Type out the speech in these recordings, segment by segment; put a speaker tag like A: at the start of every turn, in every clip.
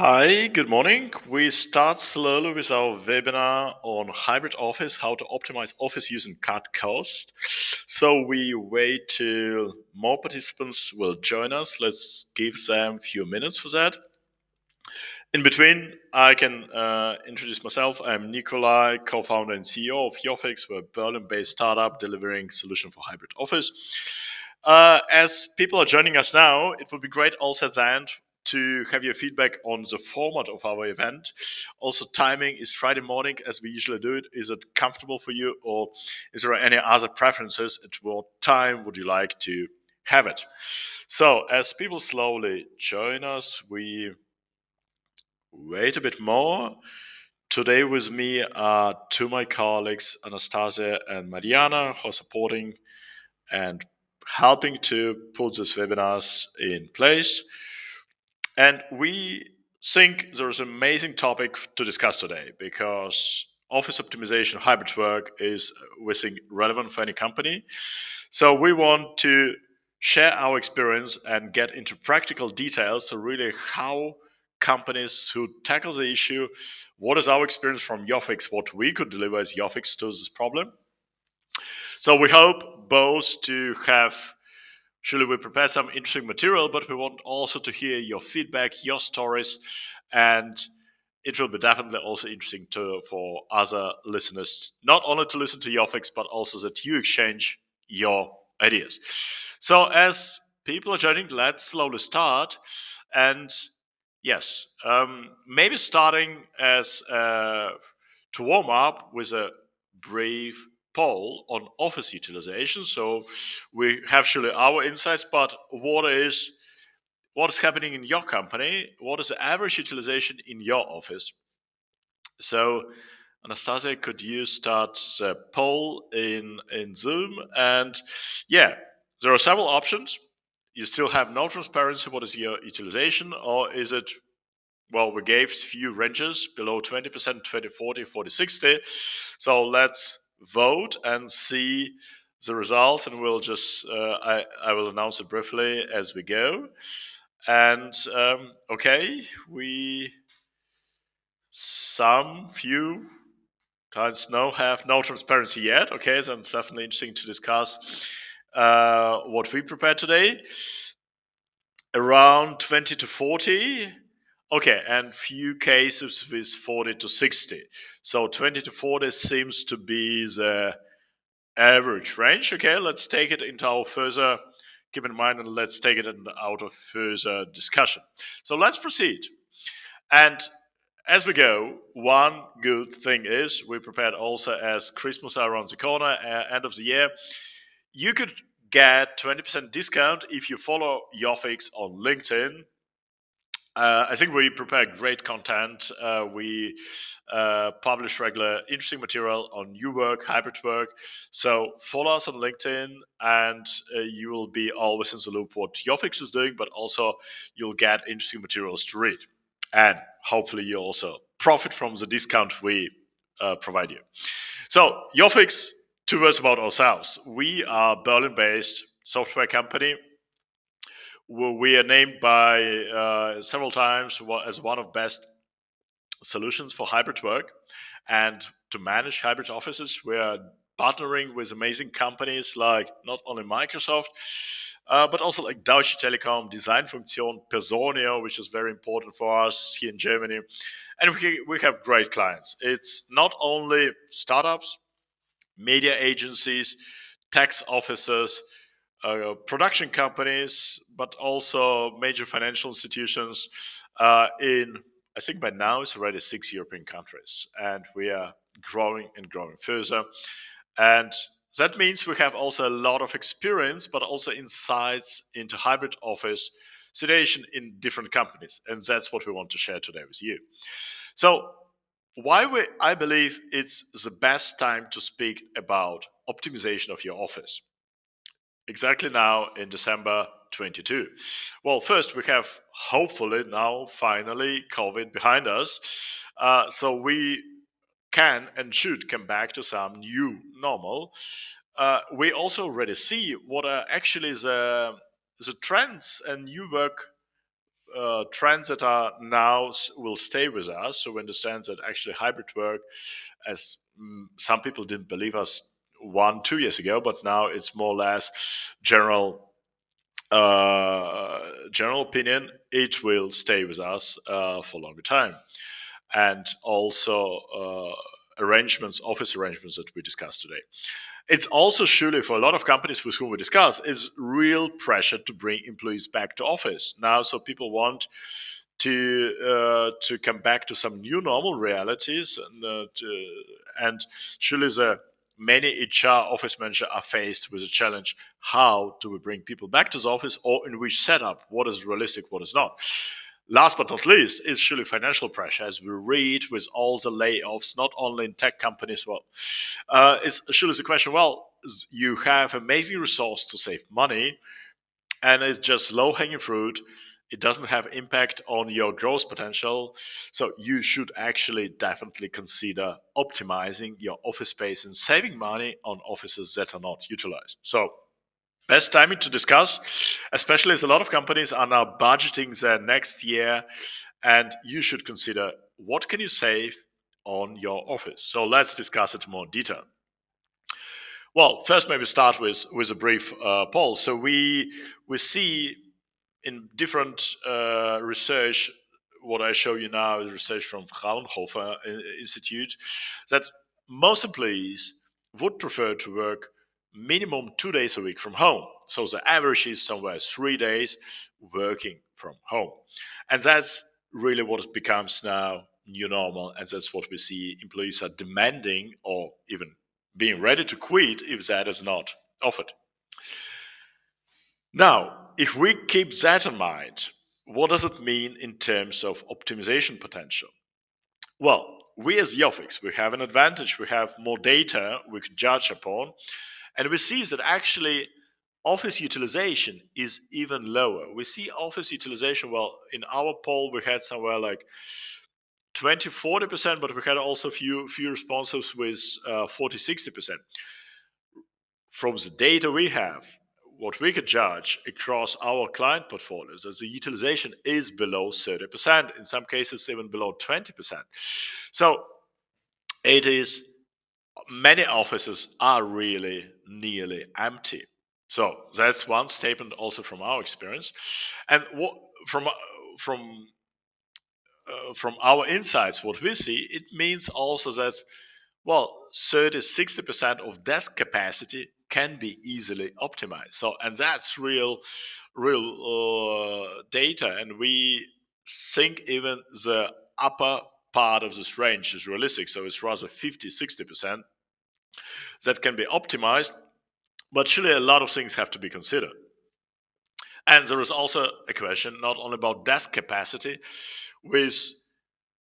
A: Hi, good morning. We start slowly with our webinar on hybrid office, how to optimize office use and cut cost. So we wait till more participants will join us. Let's give them a few minutes for that. In between, I can introduce myself. I'm Nikolai, co-founder and CEO of Yofix. We're a Berlin-based startup delivering solution for hybrid office. As people are joining us now, it would be great also at the end to have your feedback on the format of our event. Also, timing is Friday morning as we usually do it. Is it comfortable for you, or is there any other preferences? At what time would you like to have it? So, as people slowly join us, we wait a bit more. Today with me are two my colleagues, Anastasia and Mariana, who are supporting and helping to put these webinars in place. And we think there's an amazing topic to discuss today because office optimization, hybrid work is, we think, relevant for any company. So we want to share our experience and get into practical details. So really how companies who tackle the issue, what is our experience from Yofix, what we could deliver as Yofix to this problem. So we hope both to have, surely we prepare some interesting material, but we want also to hear your feedback, your stories, and it will be definitely also interesting for other listeners, not only to listen to Yofix, but also that you exchange your ideas. So as people are joining, let's slowly start. And yes, maybe starting as to warm up with a brief poll on office utilization. So we have surely our insights, but what is happening in your company? What is the average utilization in your office? So Anastasia, could you start the poll in Zoom? And yeah, there are several options. You still have no transparency. What is your utilization? Or is it, well, we gave few ranges below 20%, 20, 40, 40, 60. So let's vote and see the results. And we'll just, I will announce it briefly as we go. And okay, some few clients have no transparency yet. Okay, so it's definitely interesting to discuss what we prepared today. Around 20 to 40. Okay, and few cases with 40 to 60. So 20 to 40 seems to be the average range. Okay, let's take it into our further, keep in mind, and let's take it out of further discussion. So let's proceed. And as we go, one good thing is we prepared also as Christmas around the corner, end of the year. You could get 20% discount if you follow Yofix on LinkedIn. I think we prepare great content. We publish regular interesting material on new work, hybrid work. So follow us on LinkedIn and you will be always in the loop what Yofix is doing, but also you'll get interesting materials to read. And hopefully you also profit from the discount we provide you. So Yofix, two words about ourselves. We are Berlin-based software company. We are named by several times as one of best solutions for hybrid work and to manage hybrid offices. We are partnering with amazing companies like not only Microsoft, but also like Deutsche Telekom, Designfunktion, Personio, which is very important for us here in Germany. And we have great clients. It's not only startups, media agencies, tax offices, production companies, but also major financial institutions in, I think by now it's already 6 European countries. And we are growing and growing further. And that means we have also a lot of experience, but also insights into hybrid office situation in different companies. And that's what we want to share today with you. So I believe it's the best time to speak about optimization of your office exactly now in December 22. Well, first, we have hopefully now finally COVID behind us. So we can and should come back to some new normal. We also already see what are actually the trends and new work trends that are now will stay with us. So in the sense that actually hybrid work, as some people didn't believe us 1 2 years ago, but now it's more or less general general opinion. It will stay with us for a longer time, and also arrangements, office arrangements that we discussed today. It's also surely for a lot of companies with whom we discuss is real pressure to bring employees back to office now. So people want to come back to some new normal realities, and surely the many HR office managers are faced with a challenge: how do we bring people back to the office, or in which setup? What is realistic? What is not? Last but not least is surely financial pressure, as we read with all the layoffs, not only in tech companies. Well, is surely the question. Well, you have amazing resource to save money, and it's just low hanging fruit. It doesn't have impact on your growth potential, so you should actually definitely consider optimizing your office space and saving money on offices that are not utilized. So best timing to discuss, especially as a lot of companies are now budgeting their next year, and you should consider what can you save on your office. So let's discuss it in more detail. Well, first maybe start with a brief poll. So we see in different research, what I show you now is research from Fraunhofer Institute, that most employees would prefer to work minimum 2 days a week from home. So the average is somewhere 3 days working from home. And that's really what it becomes now new normal. And that's what we see employees are demanding, or even being ready to quit if that is not offered. Now, if we keep that in mind, what does it mean in terms of optimization potential? Well, we as Yofix, we have an advantage. We have more data we can judge upon, and we see that actually office utilization is even lower. We see office utilization, well, in our poll, we had somewhere like 20-40%, but we had also few responses with 40-60%. From the data we have, what we could judge across our client portfolios is the utilization is below 30%, in some cases even below 20%. So it is, many offices are really nearly empty. So that's one statement also from our experience. And what from from our insights, what we see, it means also that, well, 30-60% of desk capacity can be easily optimized. So, and that's real data. And we think even the upper part of this range is realistic. So it's rather 50-60% that can be optimized. But surely a lot of things have to be considered. And there is also a question not only about desk capacity. With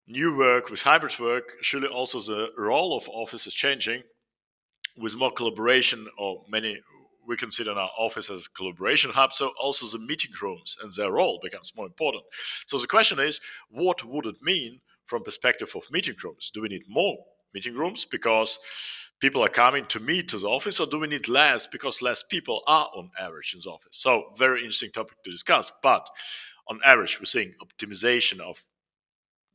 A: new work, with hybrid work, surely also the role of office is changing with more collaboration, or many, we consider now office as a collaboration hub. So also the meeting rooms and their role becomes more important. So the question is, what would it mean from perspective of meeting rooms? Do we need more meeting rooms because people are coming to meet to the office, or do we need less because less people are on average in the office? So very interesting topic to discuss. But on average, we're seeing optimization of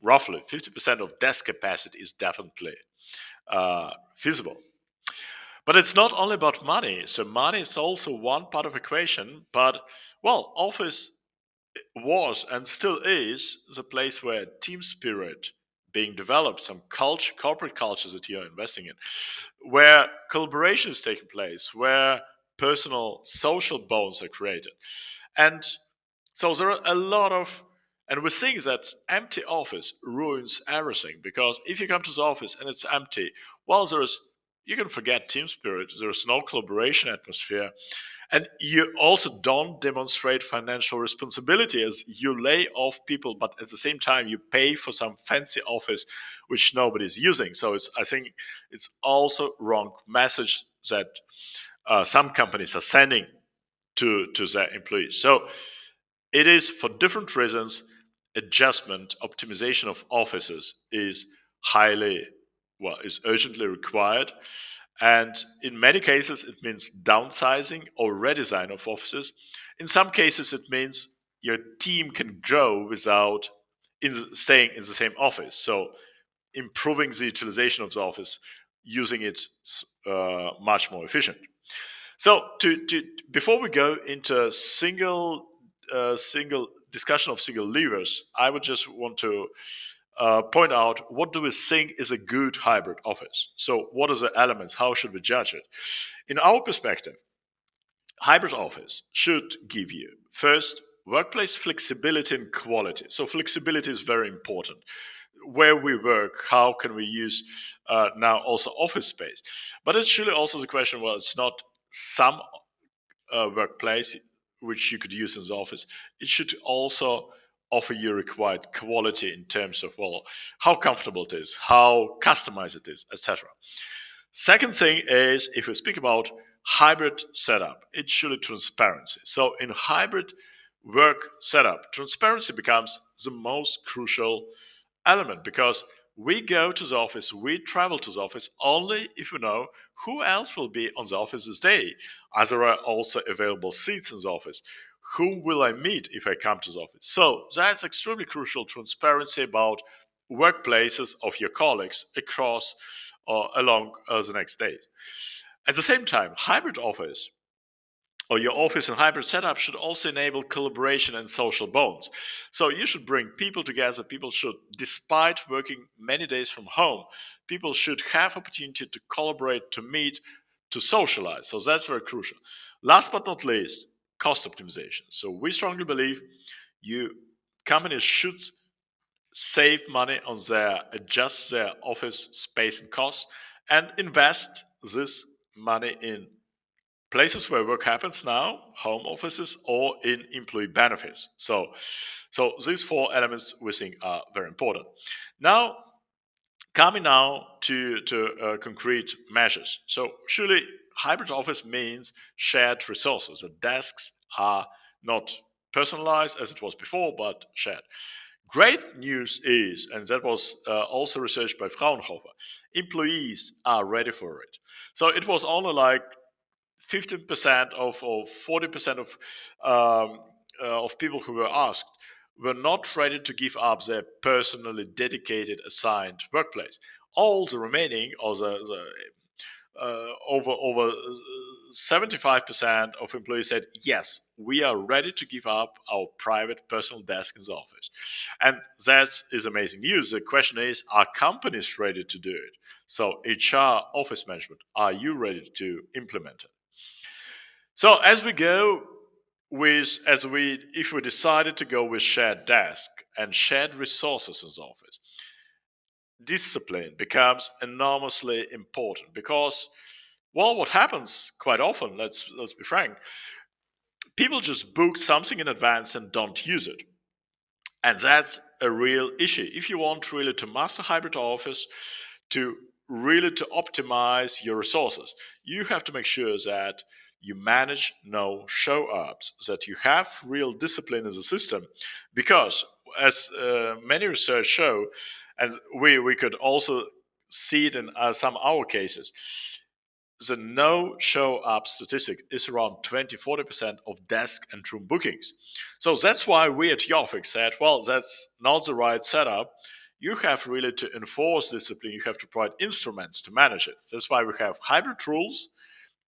A: roughly 50% of desk capacity is definitely feasible. But it's not only about money. So money is also one part of equation. But, well, office was and still is the place where team spirit being developed, some culture, corporate cultures that you're investing in, where collaboration is taking place, where personal social bonds are created. And so there are a lot of, and we're seeing that empty office ruins everything, because if you come to the office and it's empty, well, you can forget team spirit. There's no collaboration atmosphere, and you also don't demonstrate financial responsibility, as you lay off people, but at the same time you pay for some fancy office which nobody's using. So I think it's also wrong message that some companies are sending to their employees. So it is for different reasons, adjustment, optimization of offices is highly, well, is urgently required. And in many cases, it means downsizing or redesign of offices. In some cases, it means your team can grow without staying in the same office. So improving the utilization of the office, using it much more efficient. So to before we go into single discussion of single levers, I would just want to point out what do we think is a good hybrid office. So what are the elements? How should we judge it? In our perspective, hybrid office should give you first workplace flexibility and quality. So flexibility is very important. Where we work, how can we use now also office space? But it's really also the question, well, it's not some workplace which you could use in the office. It should also offer you required quality in terms of, well, how comfortable it is, how customized it is, etc. Second thing is, if we speak about hybrid setup, it's surely transparency. So in hybrid work setup, transparency becomes the most crucial element, because we go to the office, we travel to the office only if we know who else will be on the office this day, as there are also available seats in the office. Who will I meet if I come to the office? So that's extremely crucial, transparency about workplaces of your colleagues across or along the next days. At the same time, hybrid office or your office and hybrid setup should also enable collaboration and social bonds. So you should bring people together. People should, despite working many days from home, people should have opportunity to collaborate, to meet, to socialize. So that's very crucial. Last but not least, cost optimization. So we strongly believe you companies should save money on their adjust their office space and costs and invest this money in places where work happens now, home offices, or in employee benefits. So these four elements we think are very important. Now, coming now to concrete measures. So surely hybrid office means shared resources. The desks are not personalized as it was before, but shared. Great news is, and that was also researched by Fraunhofer, employees are ready for it. So it was only like 15% of or 40% of people who were asked were not ready to give up their personally dedicated assigned workplace. All the remaining, or over 75% of employees said yes, we are ready to give up our private personal desk in the office, and that is amazing news. The question is, are companies ready to do it? So HR, office management, are you ready to implement it? So as we go with, as we, if we decided to go with shared desk and shared resources in the office, discipline becomes enormously important, because, well, what happens quite often, let's be frank, people just book something in advance and don't use it. And that's a real issue. If you want really to master hybrid office, to really to optimize your resources, you have to make sure that you manage no show ups, that you have real discipline in the system. Because as many research show, and we could also see it in some our cases, the no show up statistic is around 20-40% of desk and room bookings. So that's why we at Yofix said, well, that's not the right setup. You have really to enforce discipline. You have to provide instruments to manage it. That's why we have hybrid rules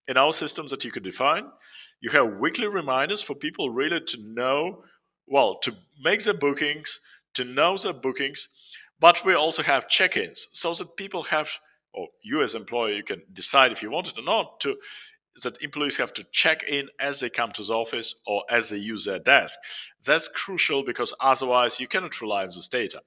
A: in our systems that you can define. You have weekly reminders for people really to know, well, to make their bookings, to know their bookings. But we also have check-ins so that people have, or you as employee, you can decide if you want it or not, to that employees have to check in as they come to the office or as they use their desk. That's crucial, because otherwise you cannot rely on this data.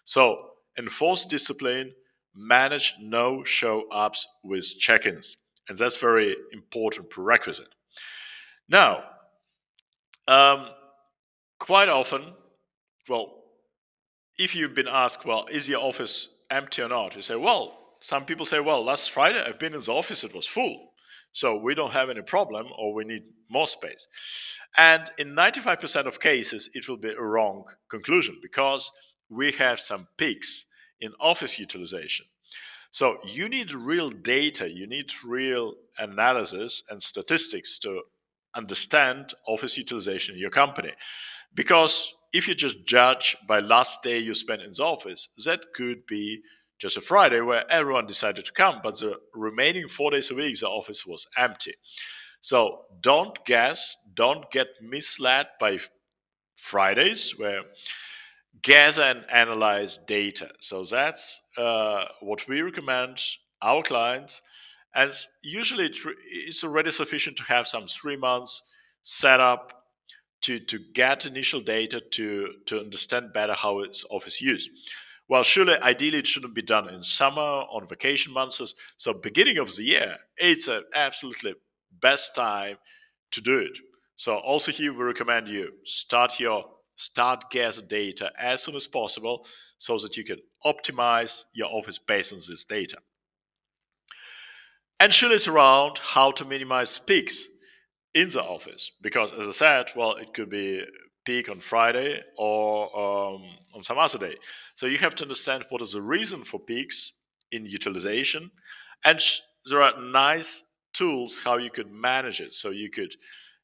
A: So enforce discipline, manage no show ups with check-ins. And that's very important prerequisite. Now, um, quite often, well, if you've been asked, well, is your office empty or not? You say, well, some people say, well, last Friday I've been in the office, it was full. So we don't have any problem, or we need more space. And in 95% of cases, it will be a wrong conclusion, because we have some peaks in office utilization. So you need real data, you need real analysis and statistics to understand office utilization in your company. Because if you just judge by last day you spent in the office, that could be just a Friday where everyone decided to come, but the remaining 4 days a week the office was empty. So don't guess, don't get misled by Fridays where gather and analyze data. So that's what we recommend our clients. And usually it's already sufficient to have some 3 months set up to get initial data to understand better how it's office used. Well, surely, ideally, it shouldn't be done in summer on vacation months. So, beginning of the year, it's an absolutely best time to do it. So, also here we recommend you start gather data as soon as possible so that you can optimize your office based on this data. And surely it's around how to minimize peaks in the office because, as I said, well, it could be peak on Friday or on some other day. So you have to understand what is the reason for peaks in utilization, and there are nice tools how you could manage it. So you could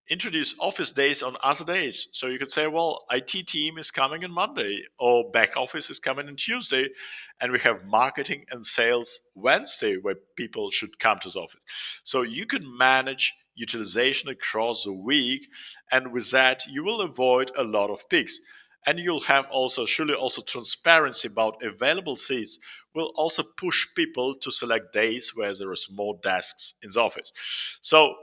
A: introduce office days on other days. So you could say, well, IT team is coming on Monday, or back office is coming on Tuesday, and we have marketing and sales Wednesday where people should come to the office. So you can manage utilization across the week, and with that, you will avoid a lot of peaks. And you'll have also, surely also transparency about available seats will also push people to select days where there is more desks in the office. So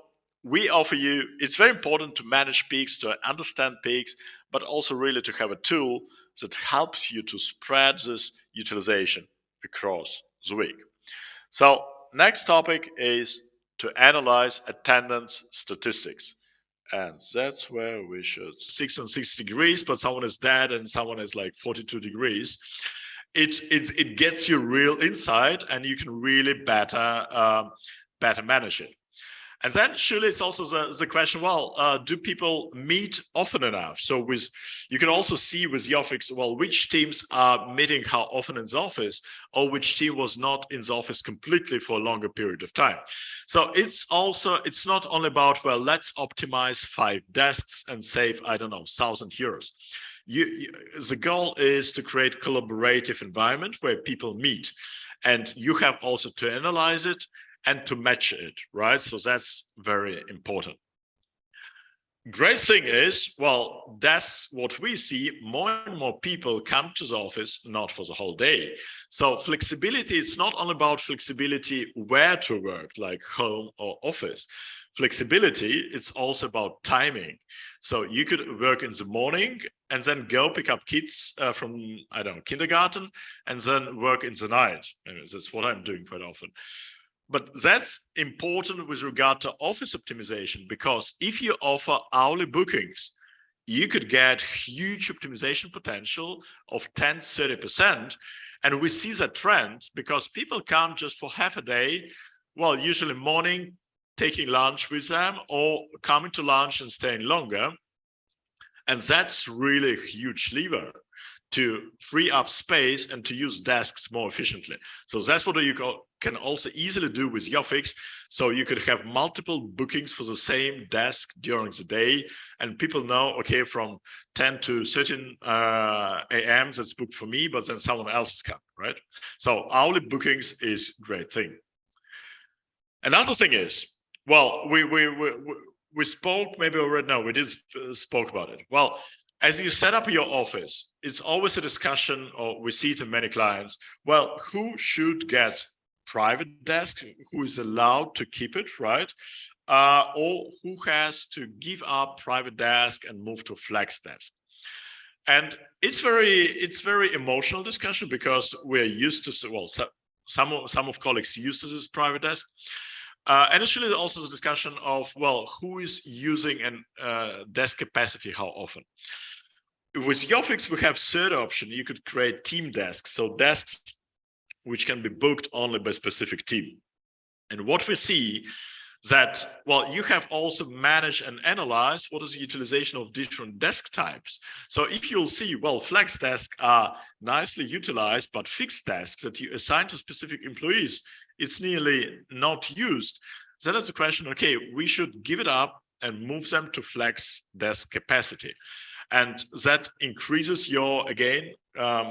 A: we offer you, it's very important to manage peaks, to understand peaks, but also really to have a tool that helps you to spread this utilization across the week. So next topic is to analyze attendance statistics. And that's where we should 6 and 6 degrees, but someone is dead and someone is like 42 degrees. It gets you real insight, and you can really better manage it. And then surely it's also the question, well, do people meet often enough? So you can also see with Yofix, well, which teams are meeting how often in the office, or which team was not in the office completely for a longer period of time. So it's not only about, well, let's optimize 5 desks and save, I don't know, 1,000 euros. The goal is to create collaborative environment where people meet, and you have also to analyze it and to match it, right? So that's very important. Great thing is, well, that's what we see. More and more people come to the office, not for the whole day. So flexibility, it's not only about flexibility where to work, like home or office. Flexibility, it's also about timing. So you could work in the morning and then go pick up kids from, I don't know, kindergarten, and then work in the night. That's what I'm doing quite often. But that's important with regard to office optimization, because if you offer hourly bookings, you could get huge optimization potential of 10-30%. And we see that trend because people come just for half a day, well, usually morning, taking lunch with them, or coming to lunch and staying longer. And that's really a huge lever to free up space and to use desks more efficiently. So that's what you can also easily do with Yofix. So you could have multiple bookings for the same desk during the day, and people know, okay, from 10 to 13 a.m. that's booked for me, but then someone else is coming, right? So hourly bookings is a great thing. Another thing is, well, we spoke maybe already. No, we didn't spoke about it. Well, as you set up your office, it's always a discussion, or we see it in many clients, well, who should get private desk, who is allowed to keep it, right? Or who has to give up private desk and move to flex desk. And it's very emotional discussion because we're used to, well, some of colleagues used to this private desk. And it's really also the discussion of, well, who is using a desk capacity, how often. With Yofix, we have third option. You could create team desks, so desks which can be booked only by specific team. And what we see that, well, you have also managed and analyzed what is the utilization of different desk types. So if you'll see, well, flex desks are nicely utilized, but fixed desks that you assign to specific employees, it's nearly not used. Then it's a question, okay, we should give it up and move them to flex desk capacity. And that increases your, again,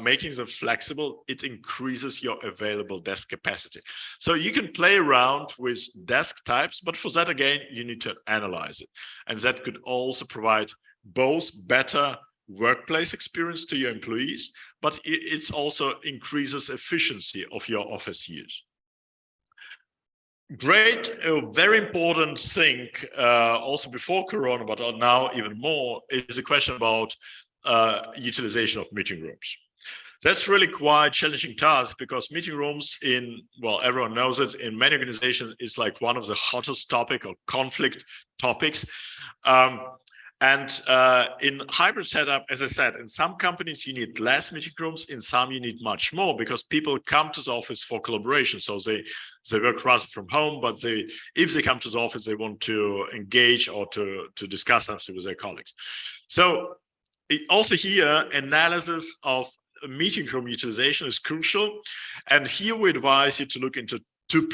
A: making them flexible, it increases your available desk capacity. So you can play around with desk types, but for that, again, you need to analyze it. And that could also provide both better workplace experience to your employees, but it also increases efficiency of your office use. Great, a very important thing, also before Corona, but now even more, is a question about utilization of meeting rooms. That's really quite challenging task because meeting rooms well, everyone knows it, in many organizations is like one of the hottest topic or conflict topics. And in hybrid setup, as I said, in some companies you need less meeting rooms, in some you need much more because people come to the office for collaboration. So they work rather from home, but if they come to the office, they want to engage or to discuss something with their colleagues. So also here, analysis of meeting room utilization is crucial. And here we advise you to look into two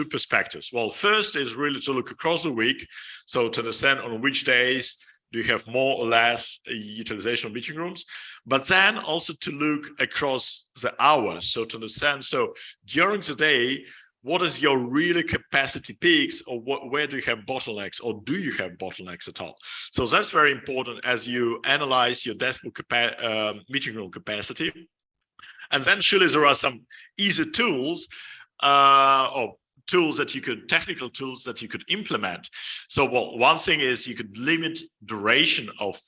A: perspectives. Well, first is really to look across the week. So to understand on which days do you have more or less utilization of meeting rooms, but then also to look across the hours. So to understand, so during the day, what is your really capacity peaks, or where do you have bottlenecks, or do you have bottlenecks at all? So that's very important as you analyze your desk meeting room capacity. And then surely there are some easy tools or technical tools that you could implement. So, well, one thing is you could limit duration of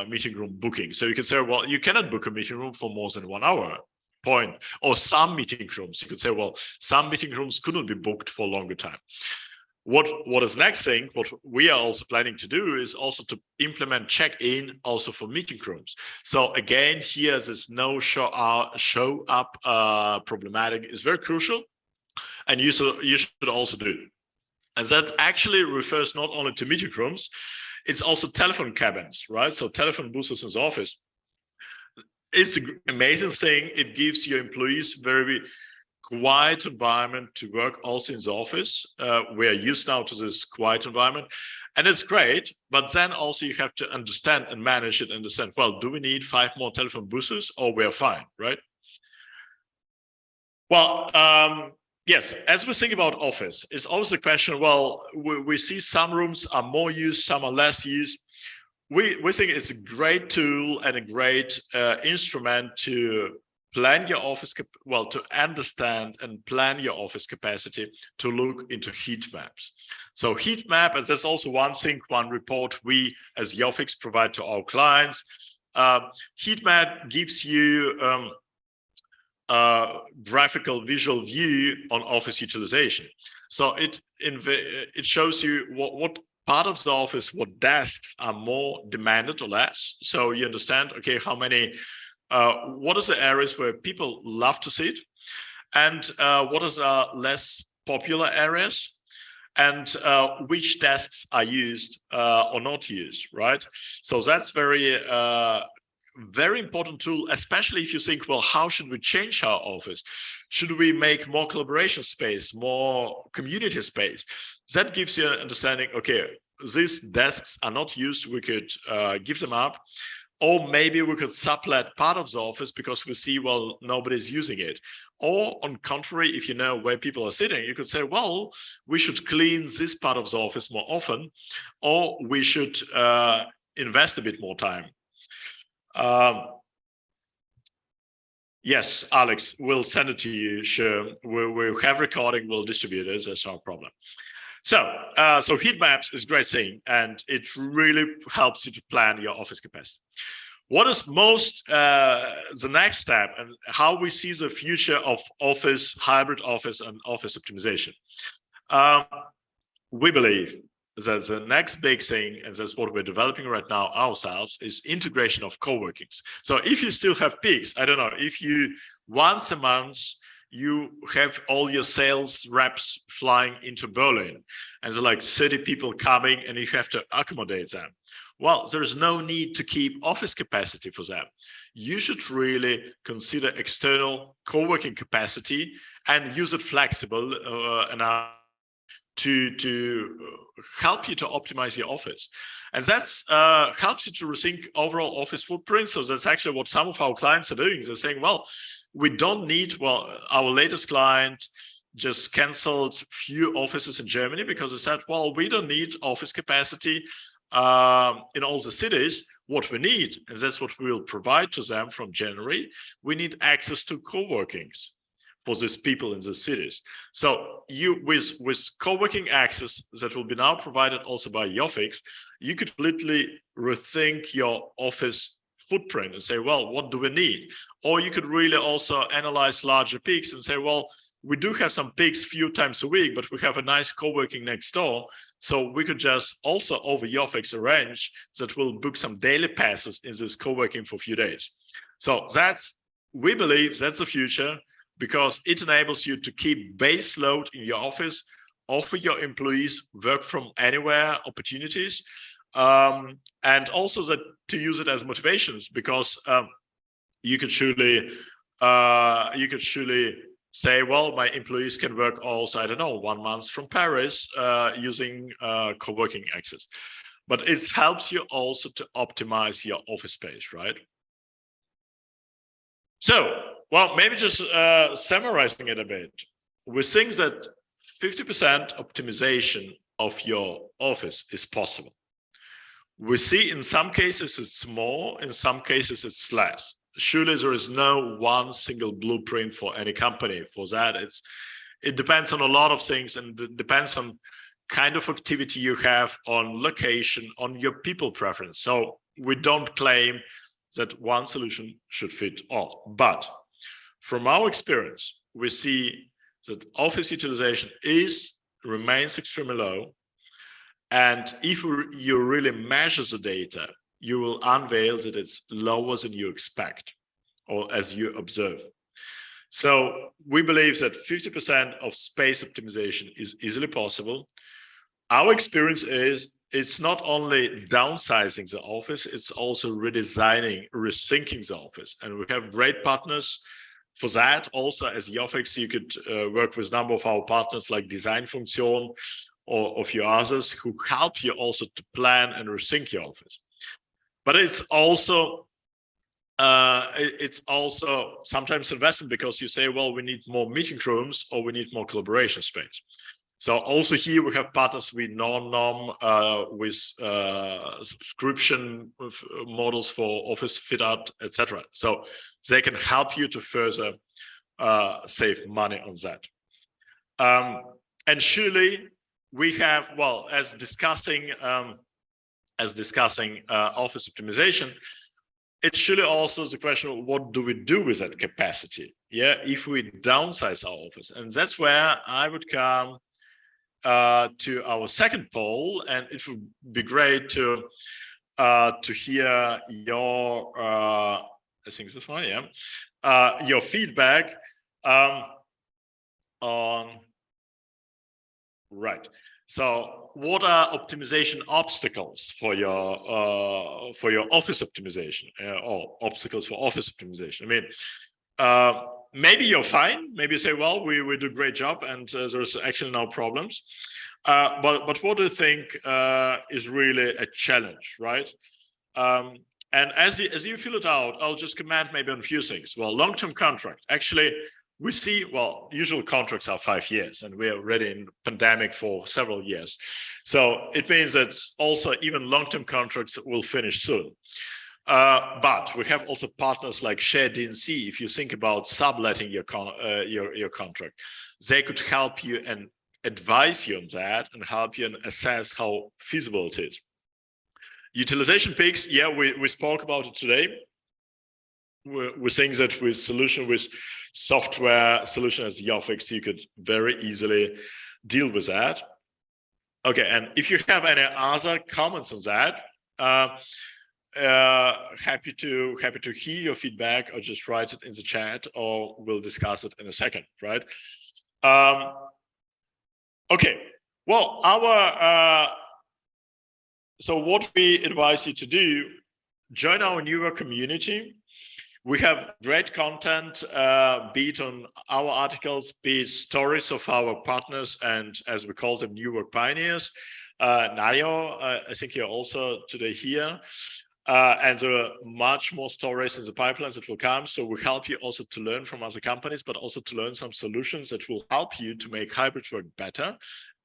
A: meeting room booking. So you could say, well, you cannot book a meeting room for more than 1 hour. Point. Or some meeting rooms, you could say, well, some meeting rooms couldn't be booked for a longer time. What is next thing, what we are also planning to do is also to implement check-in also for meeting rooms. So again, here this no show up problematic is very crucial, and you should also do it. And that actually refers not only to meeting rooms, it's also telephone cabins, right? So telephone booths in the office. It's an amazing thing. It gives your employees very quiet environment to work also in the office. We are used now to this quiet environment, and it's great. But then also you have to understand and manage it. Understand, well, do we need 5 more telephone booths, or we're fine, right? Well, yes, as we think about office, it's always a question. Well, we see some rooms are more used, some are less used. We think it's a great tool and a great instrument to plan your office, to understand and plan your office capacity, to look into heat maps. So heat map, and that's also one thing, one report we as Yofix provide to our clients. Heat map gives you graphical visual view on office utilization. So it shows you what part of the office, what desks are more demanded or less. So you understand, okay, how many, what is the areas where people love to sit, and what is less popular areas, and which desks are used or not used, right? So that's very important tool, especially if you think, well, how should we change our office? Should we make more collaboration space, more community space? That gives you an understanding, okay, these desks are not used, we could give them up, or maybe we could sublet part of the office because we see, well, nobody's using it. Or on contrary, if you know where people are sitting, you could say, well, we should clean this part of the office more often, or we should invest a bit more time. Yes, Alex, we'll send it to you. Sure, we'll have recording, we'll distribute it. That's no problem. So heat maps is a great thing, and it really helps you to plan your office capacity. What is the next step, and how we see the future of office, hybrid office, and office optimization? We believe that the next big thing, and that's what we're developing right now ourselves, is integration of co-workings. So if you still have peaks, I don't know, if you once a month you have all your sales reps flying into Berlin, and there's like 30 people coming, and you have to accommodate them. Well, there's no need to keep office capacity for them. You should really consider external co-working capacity and use it flexible to help you to optimize your office, and that's helps you to rethink overall office footprint. So that's actually what some of our clients are doing. They're saying, well, we don't need, well, our latest client just canceled few offices in Germany because they said, well, we don't need office capacity in all the cities. What we need, and that's what we will provide to them from January, we need access to co-workings for these people in the cities. So you, with co-working access that will be now provided also by Yofix, you could literally rethink your office footprint and say, well, what do we need? Or you could really also analyze larger peaks and say, well, we do have some peaks few times a week, but we have a nice co-working next door. So we could just also over Yofix arrange that we'll book some daily passes in this co-working for a few days. So that's, we believe that's the future, because it enables you to keep base load in your office, offer your employees work from anywhere opportunities, and also that to use it as motivations, because you could surely say, well, my employees can work also, I don't know, 1 month from Paris using co-working access. But it helps you also to optimize your office space, right? So, well, maybe just summarizing it a bit, we think that 50% optimization of your office is possible. We see in some cases it's more, in some cases it's less. Surely there is no one single blueprint for any company for that. It depends on a lot of things, and it depends on kind of activity you have, on location, on your people preference. So we don't claim that one solution should fit all. But from our experience, we see that office utilization remains extremely low. And if you really measure the data, you will unveil that it's lower than you expect or as you observe. So we believe that 50% of space optimization is easily possible. Our experience is it's not only downsizing the office, it's also redesigning, rethinking the office. And we have great partners for that. Also, as Yofix, you could work with a number of our partners like Design Funktion or a few others who help you also to plan and rethink your office. But it's also sometimes investment, because you say, well, we need more meeting rooms or we need more collaboration space. So also here we have partners with non-nom, with subscription models for office fit out, etc. So they can help you to further save money on that. And surely we have, well, as discussing office optimization, it's surely also the question of what do we do with that capacity? Yeah, if we downsize our office, and that's where I would come to our second poll, and it would be great to hear your I think this one, yeah, your feedback on, right. So what are optimization obstacles for your office optimization, or obstacles for office optimization? I mean, maybe you're fine. Maybe you say, well, we do a great job and there's actually no problems. But what do you think is really a challenge, right? And as you fill it out, I'll just comment maybe on a few things. Well, long-term contract. Actually, we see, well, usual contracts are 5 years, and we're already in pandemic for several years. So it means that also even long-term contracts will finish soon. But we have also partners like Share DNC. If you think about subletting your contract, they could help you and advise you on that and help you and assess how feasible it is. Utilization peaks, yeah, we spoke about it today. We think that with software solution as Yofix, you could very easily deal with that. Okay, and if you have any other comments on that, happy to hear your feedback, or just write it in the chat, or we'll discuss it in a second, right? Okay, well, so what we advise you to do, join our newer community. We have great content, be it on our articles, be it stories of our partners and, as we call them, new work pioneers. Nayo, I think you're also today here. And there are much more stories in the pipelines that will come. So we help you also to learn from other companies, but also to learn some solutions that will help you to make hybrid work better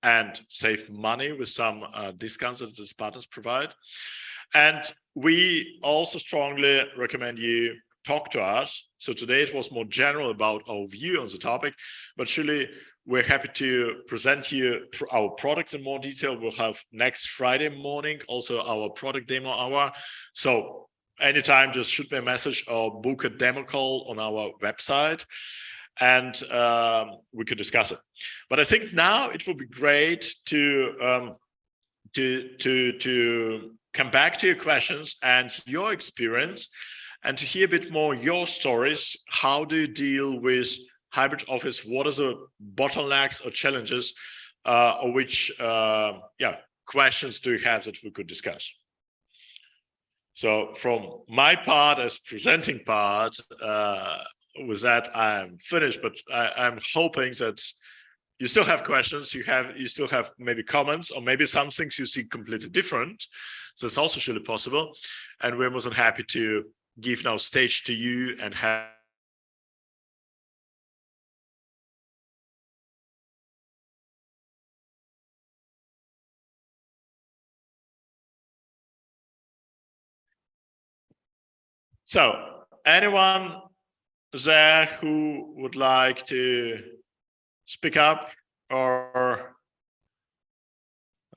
A: and save money with some discounts that these partners provide. And we also strongly recommend you talk to us. So today it was more general about our view on the topic, but surely we're happy to present you our product in more detail. We'll have next Friday morning also our product demo hour. So anytime, just shoot me a message or book a demo call on our website, and we could discuss it. But I think now it would be great to come back to your questions and your experience, and to hear a bit more your stories. How do you deal with hybrid office? What are the bottlenecks or challenges, or which questions do you have that we could discuss? So from my part as presenting part, with that I'm finished, but I'm hoping that you still have questions, you still have maybe comments, or maybe some things you see completely different. So it's also surely possible. And we're more than happy to give now stage to you and have so anyone there who would like to speak up or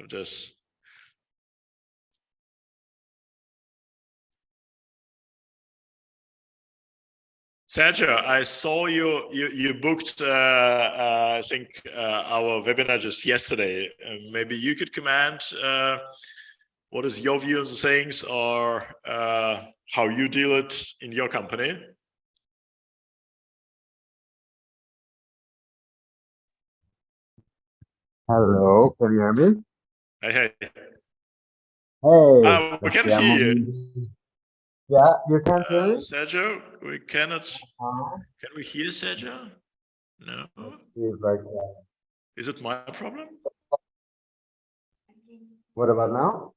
A: just Sergio, I saw you booked I think our webinar just yesterday. Maybe you could comment what is your view on the things, or how you deal it in your company?
B: Hello, can you hear me?
A: Hey.
B: Hey,
A: We can hear you.
B: Yeah, you can't hear me?
A: Sergio, we cannot. Can we hear Sergio? No. Is it my problem?
B: What about now?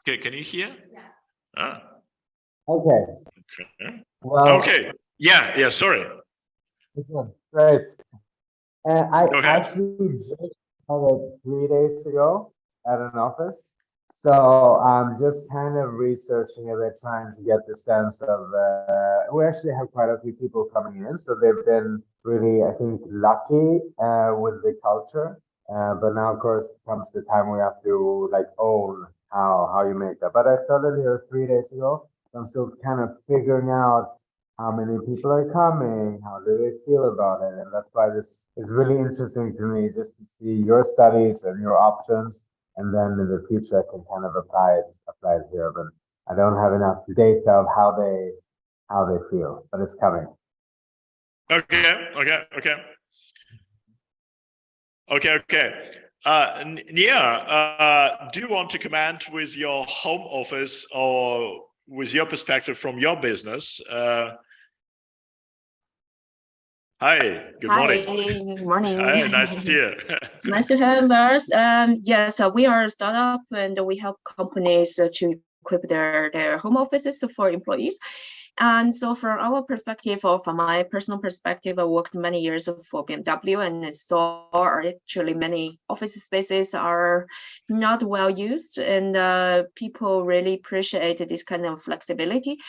A: Okay, can you hear? Ah.
B: Okay.
A: Okay.
B: Well,
A: okay. Yeah, sorry.
B: Great. I
A: Go ahead.
B: actually just started 3 days ago at an office. So I'm just kind of researching a bit, trying to get the sense of, we actually have quite a few people coming in. So they've been really, I think, lucky with the culture. But now, of course, comes the time we have to like own how you make that. But I started here 3 days ago. So I'm still kind of figuring out how many people are coming, how do they feel about it, and that's why this is really interesting to me, just to see your studies and your options, and then in the future I can kind of apply it here. But I don't have enough data of how they feel, but it's coming.
A: Okay. Nia, do you want to comment with your home office or with your perspective from your business? Hi, good morning.
C: Good morning.
A: Hi, nice to see you.
C: Nice to have us. Yes, we are a startup, and we help companies to equip their home offices for employees. And so from our perspective, or from my personal perspective, I worked many years for BMW, and I saw actually many office spaces are not well used, and people really appreciate this kind of flexibility.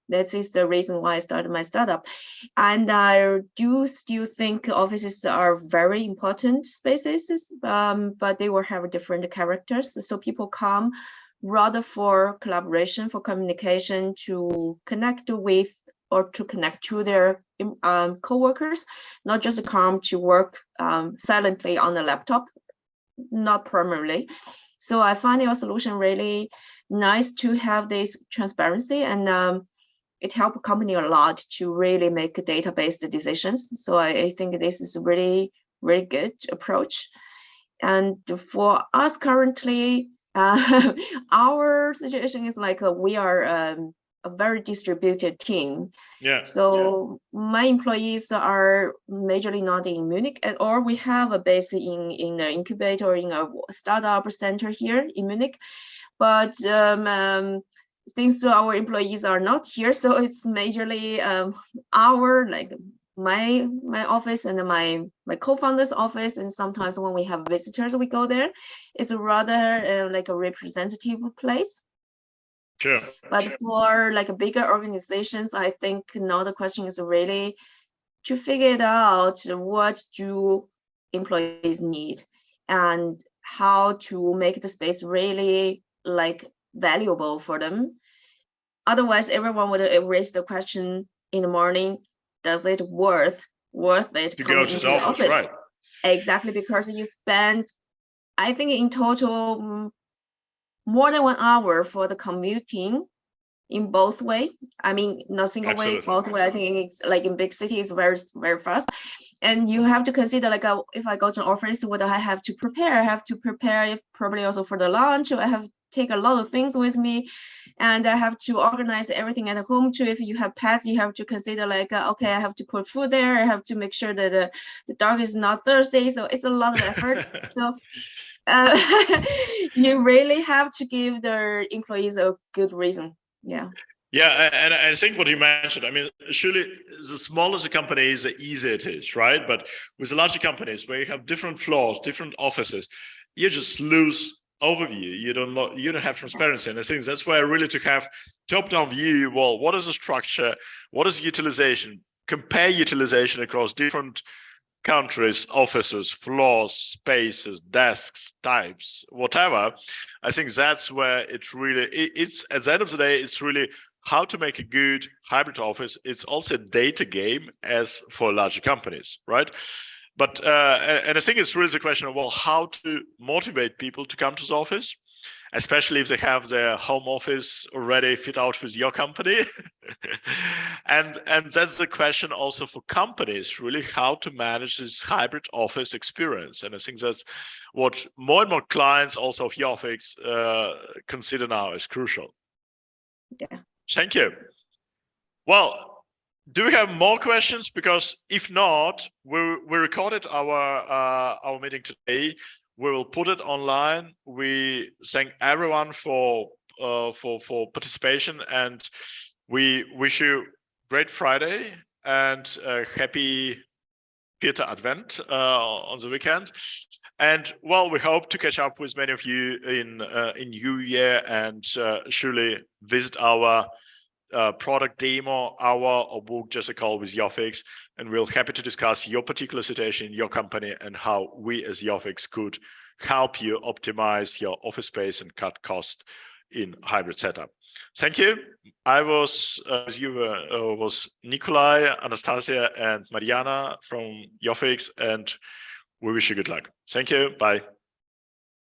C: That is the reason why I started my startup. And I do still think offices are very important spaces, but they will have different characters. So people come rather for collaboration, for communication, to connect with or to connect to their co-workers, not just come to work silently on the laptop, not primarily. So I find your solution really nice to have this transparency, and it helped company a lot to really make data-based decisions. So I think this is really, really good approach. And for us currently, our situation is like we are a very distributed team.
A: Yeah.
C: So my employees are majorly not in Munich at all. We have a base in the incubator in a startup center here in Munich, but since our employees are not here, so it's majorly our my office and my co-founder's office, and sometimes when we have visitors we go there. It's rather like a representative place.
A: Sure.
C: But for like bigger organizations, I think now the question is really to figure it out, what do employees need and how to make the space really like valuable for them. Otherwise, everyone would raise the question in the morning, does it worth it
A: To
C: coming
A: go to
C: into
A: the
C: the
A: office,
C: office?
A: right?
C: Exactly, because you spend, I think in total, more than 1 hour for the commuting in both way. I mean, not single way, both way. I think it's like in big cities, very, very fast. And you have to consider like, if I go to an office, what do I have to prepare? I have to prepare probably also for the lunch. I have to take a lot of things with me, and I have to organize everything at home too. If you have pets, you have to consider like, okay, I have to put food there. I have to make sure that the dog is not thirsty. So it's a lot of effort. So you really have to give the employees a good reason. Yeah.
A: Yeah, and I think what you mentioned, I mean, surely the smaller the company is, the easier it is, right? But with the larger companies where you have different floors, different offices, you just lose overview. You don't have transparency. And I think that's why really to have top-down view, well, what is the structure? What is utilization? Compare utilization across different countries, offices, floors, spaces, desks, types, whatever. I think that's where it's at the end of the day, it's really how to make a good hybrid office. It's also a data game as for larger companies, right? But and I think it's really the question of, well, how to motivate people to come to the office, especially if they have their home office already fit out with your company. and that's the question also for companies, really, how to manage this hybrid office experience. And I think that's what more and more clients also of Yofix consider now as crucial.
C: Yeah.
A: Thank you. Well, do we have more questions? Because if not, we recorded our meeting today. We will put it online. We thank everyone for participation, and we wish you great Friday and happy Peter Advent on the weekend. And well, we hope to catch up with many of you in New Year, and surely visit our product demo hour or book just a call with Yofix, and we're happy to discuss your particular situation in your company and how we as Yofix could help you optimize your office space and cut cost in hybrid setup. Thank you. I was was Nikolai, Anastasia, and Mariana from Yofix, and we wish you good luck. Thank you. Bye.